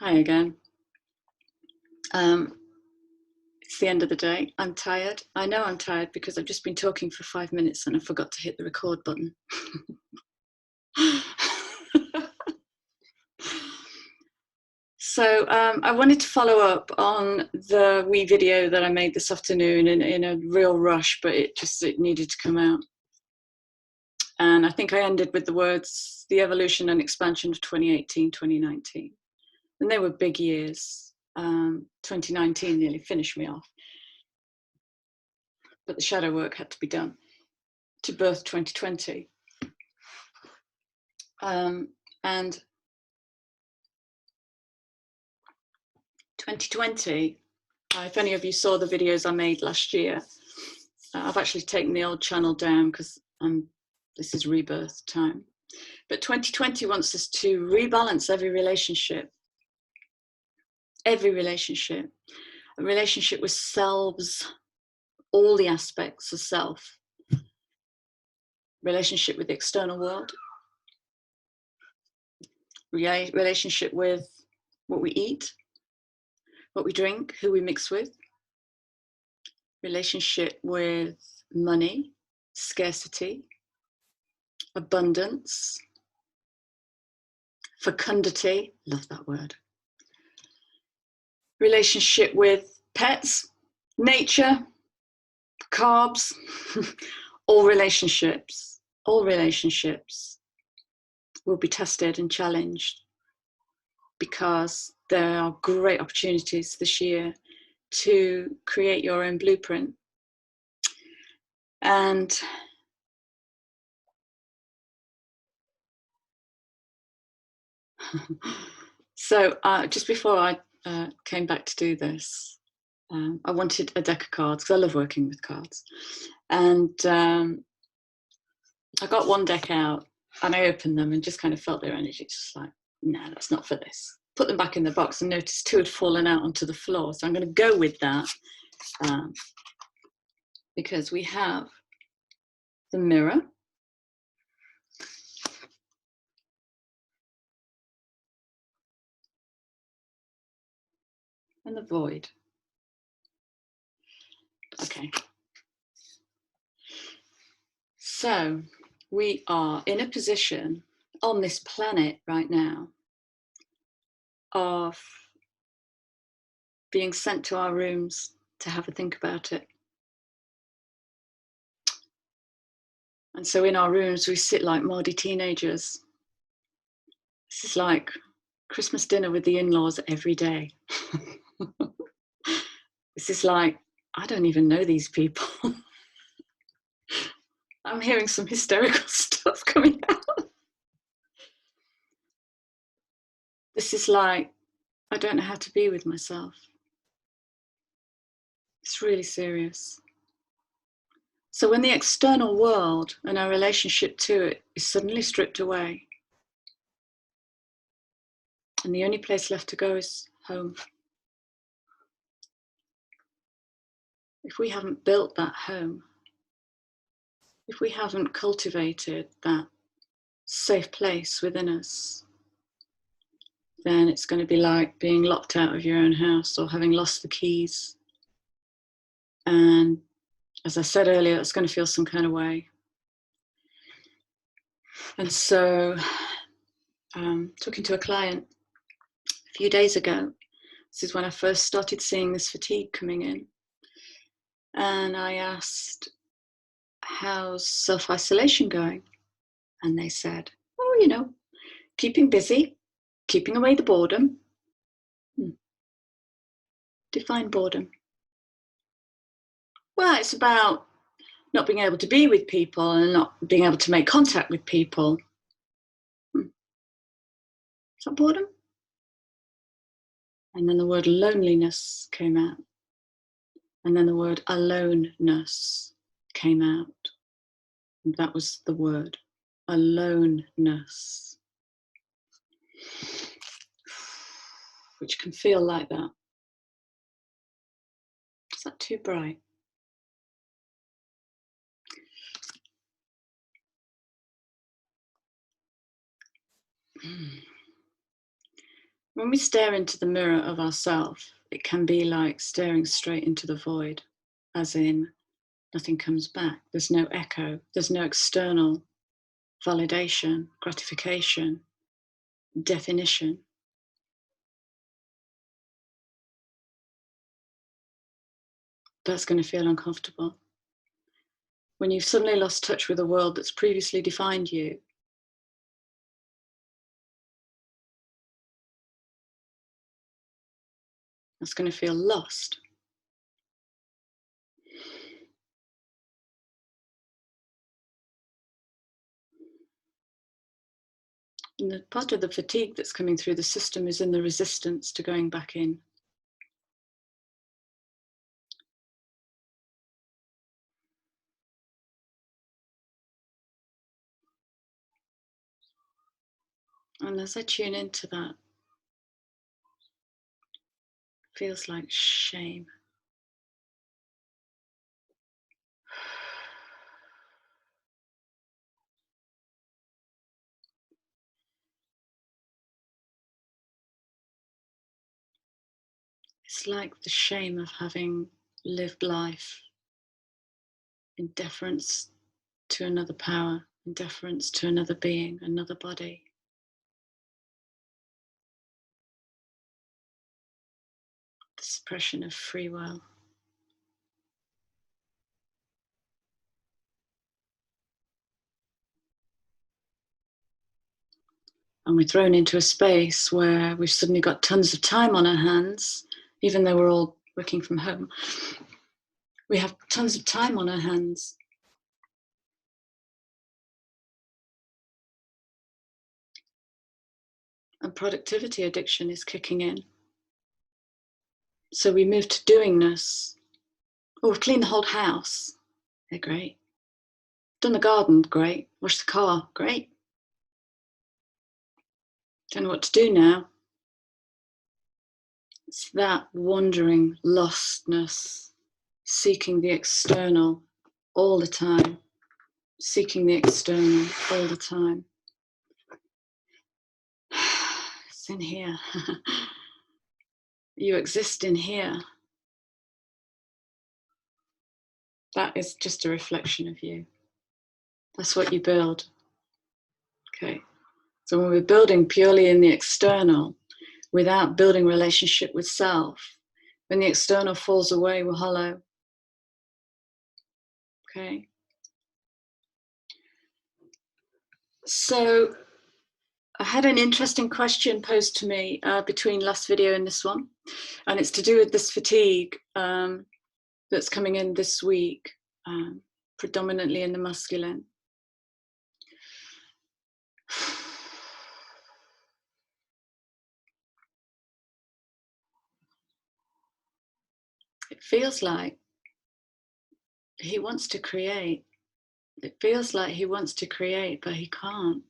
Hi again. It's the end of the day. I'm tired. I know I'm tired because I've just been talking for 5 minutes and I forgot to hit the record button. So I wanted to follow up on the wee video that I made this afternoon in a real rush, but it needed to come out. And I think I ended with the words, the evolution and expansion of 2018, 2019. And they were big years. 2019 nearly finished me off. But the shadow work had to be done to birth 2020. And 2020, if any of you saw the videos I made last year, I've actually taken the old channel down because this is rebirth time. But 2020 wants us to rebalance every relationship, a relationship with selves, all the aspects of self, relationship with the external world, relationship with what we eat, what we drink, who we mix with, relationship with money, scarcity, abundance, fecundity, love that word, relationship with pets, nature, carbs, all relationships will be tested and challenged because there are great opportunities this year to create your own blueprint. And so just before I came back to do this, I wanted a deck of cards because I love working with cards. And I got one deck out and I opened them and just kind of felt their energy, just like, no, that's not for this. Put them back in the box and noticed 2 had fallen out onto the floor. So I'm going to go with that because we have the mirror, and the void. Okay. So we are in a position on this planet right now of being sent to our rooms to have a think about it. And so in our rooms, we sit like Māori teenagers. This is like Christmas dinner with the in-laws every day. This is like, I don't even know these people. I'm hearing some hysterical stuff coming out. This is like, I don't know how to be with myself. It's really serious. So when the external world and our relationship to it is suddenly stripped away, and the only place left to go is home. If we haven't built that home, if we haven't cultivated that safe place within us, then it's going to be like being locked out of your own house or having lost the keys. And as I said earlier, it's going to feel some kind of way. And so, talking to a client a few days ago, this is when I first started seeing this fatigue coming in. And I asked, how's self-isolation going? And they said, oh, you know, keeping busy, keeping away the boredom. Define boredom. Well, it's about not being able to be with people and not being able to make contact with people. Is that boredom? And then the word loneliness came out. And then the word aloneness came out. And that was the word, aloneness. Which can feel like that. Is that too bright? When we stare into the mirror of ourself, it can be like staring straight into the void, as in nothing comes back. There's no echo. There's no external validation, gratification, definition. That's going to feel uncomfortable. When you've suddenly lost touch with a world that's previously defined you, that's going to feel lost. And the part of the fatigue that's coming through the system is in the resistance to going back in. And as I tune into that, it feels like shame. It's like the shame of having lived life in deference to another power, in deference to another being, another body. The suppression of free will. And we're thrown into a space where we've suddenly got tons of time on our hands, even though we're all working from home. We have tons of time on our hands. And productivity addiction is kicking in. So we move to doingness. Oh, we've cleaned the whole house. They're great. Done the garden, great. Washed the car, great. Don't know what to do now. It's that wandering lostness, seeking the external all the time, seeking the external all the time. It's in here. You exist in here. That is just a reflection of you. That's what you build. Okay. So when we're building purely in the external, without building relationship with self, when the external falls away, we're hollow. Okay. So I had an interesting question posed to me between last video and this one, and it's to do with this fatigue that's coming in this week, predominantly in the masculine. It feels like he wants to create. It feels like he wants to create, but he can't,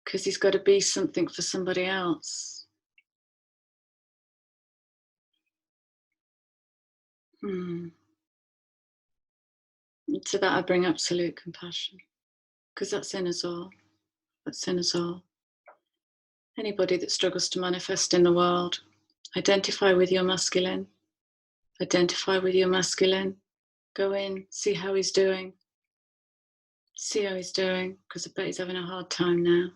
because he's got to be something for somebody else. And to that I bring absolute compassion, because that's in us all. That's in us all. Anybody that struggles to manifest in the world, identify with your masculine. Identify with your masculine. Go in, see how he's doing. See how he's doing, because I bet he's having a hard time now.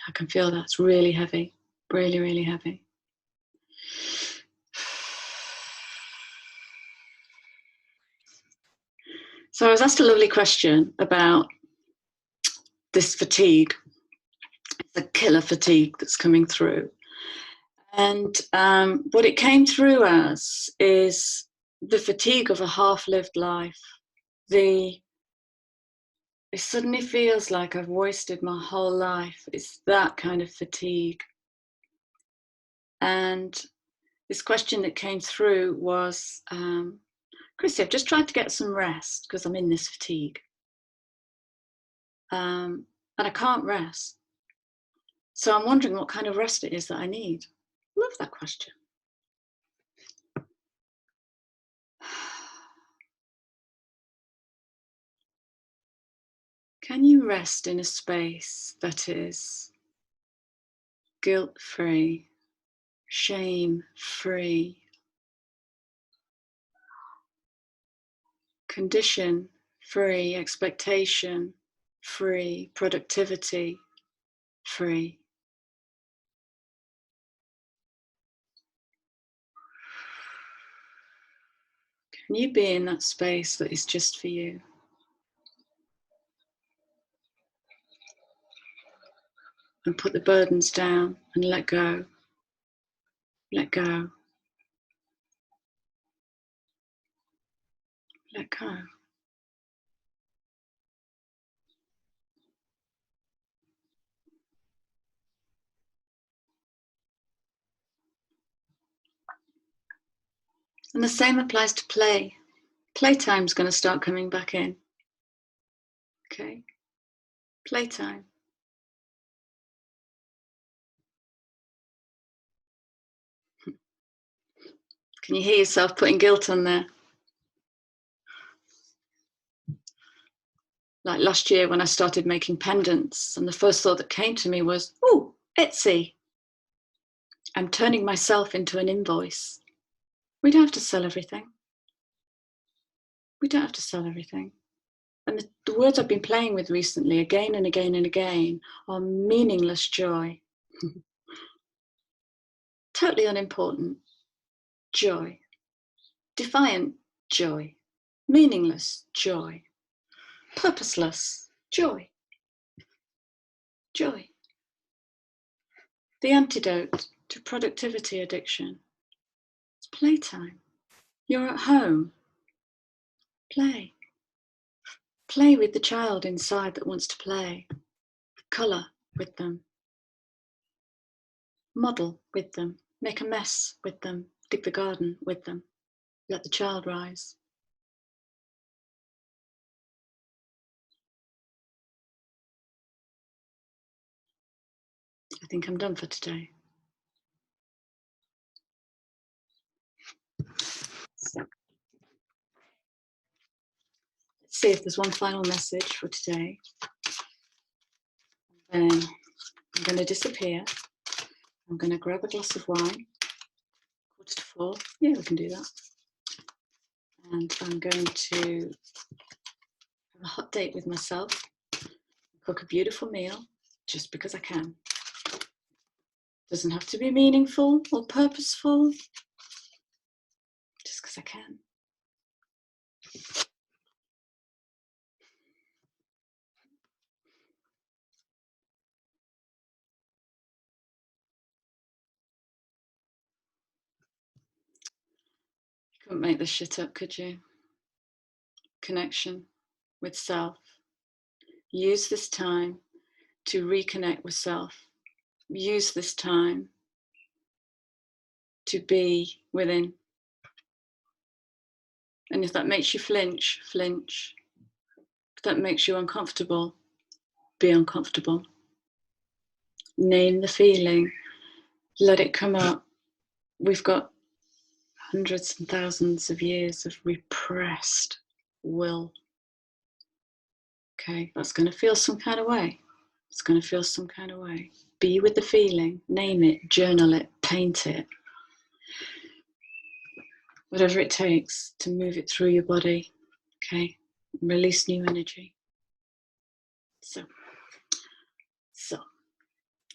I can feel that's really heavy, really, really heavy. So I was asked a lovely question about this fatigue, the killer fatigue that's coming through. And what it came through as is the fatigue of a half-lived life. It suddenly feels like I've wasted my whole life. It's that kind of fatigue. And this question that came through was, Chrissy, I've just tried to get some rest because I'm in this fatigue. And I can't rest. So I'm wondering what kind of rest it is that I need. Love that question. Can you rest in a space that is guilt-free, shame-free, condition-free, expectation-free, productivity-free. Can you be in that space that is just for you? And put the burdens down and let go. Let go. Let go. And the same applies to play. Playtime's going to start coming back in. Okay? Playtime. Can you hear yourself putting guilt on there? Like last year when I started making pendants, and the first thought that came to me was, oh, Etsy. I'm turning myself into an invoice. We don't have to sell everything. We don't have to sell everything. And the words I've been playing with recently, again and again and again, are meaningless joy. Totally unimportant joy. Defiant joy. Meaningless joy. Purposeless joy. Joy. The antidote to productivity addiction. It's playtime. You're at home. Play. Play with the child inside that wants to play. Colour with them. Model with them. Make a mess with them. Dig the garden with them. Let the child rise. I think I'm done for today. So, let's see if there's one final message for today. Then I'm going to disappear. I'm going to grab a glass of wine. 4:45. Yeah, we can do that. And I'm going to have a hot date with myself. Cook a beautiful meal just because I can. Doesn't have to be meaningful or purposeful. Just because I can. You couldn't make this shit up, could you? Connection with self. Use this time to reconnect with self. Use this time to be within. And if that makes you flinch, flinch. If that makes you uncomfortable, be uncomfortable. Name the feeling. Let it come up. We've got hundreds and thousands of years of repressed will. Okay, that's going to feel some kind of way. It's going to feel some kind of way. Be with the feeling, name it, journal it, paint it. Whatever it takes to move it through your body, okay? Release new energy. So,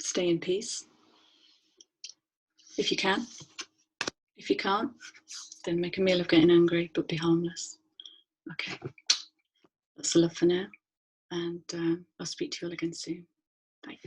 stay in peace. If you can. If you can't, then make a meal of getting angry, but be harmless. Okay, that's the love for now. And I'll speak to you all again soon. Bye.